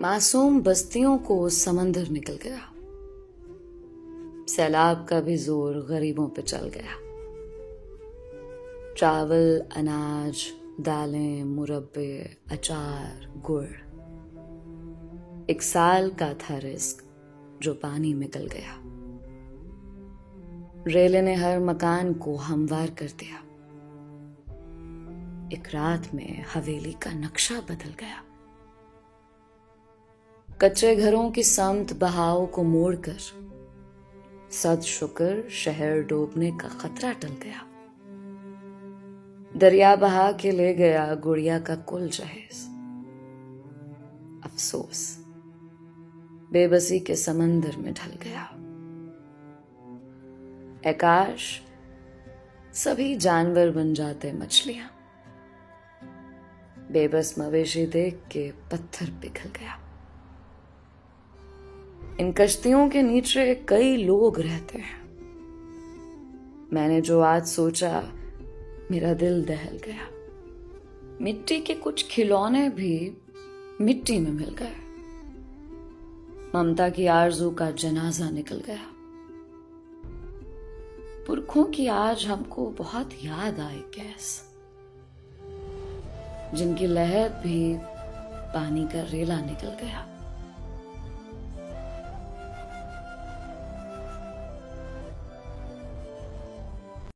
मासूम बस्तियों को समंदर निकल गया। सैलाब का भी जोर गरीबों पे चल गया। चावल, अनाज, दालें, मुरब्बे, अचार, गुड़, एक साल का था रिस्क जो पानी में गल गया। रेले ने हर मकान को हमवार कर दिया। एक रात में हवेली का नक्शा बदल गया। कच्चे घरों की समत बहाव को मोड़कर सद शुक्र शहर डूबने का खतरा टल गया। दरिया बहा के ले गया गुड़िया का कुल जहेज। अफसोस बेबसी के समंदर में ढल गया। आकाश सभी जानवर बन जाते मछलियां। बेबस मवेशी देख के पत्थर पिघल गया। इन कश्तियों के नीचे कई लोग रहते हैं। मैंने जो आज सोचा मेरा दिल दहल गया। मिट्टी के कुछ खिलौने भी मिट्टी में मिल गए। ममता की आरज़ू का जनाजा निकल गया। पुरखों की आज हमको बहुत याद आई गैस, जिनकी लहर भी पानी का रेला निकल गया।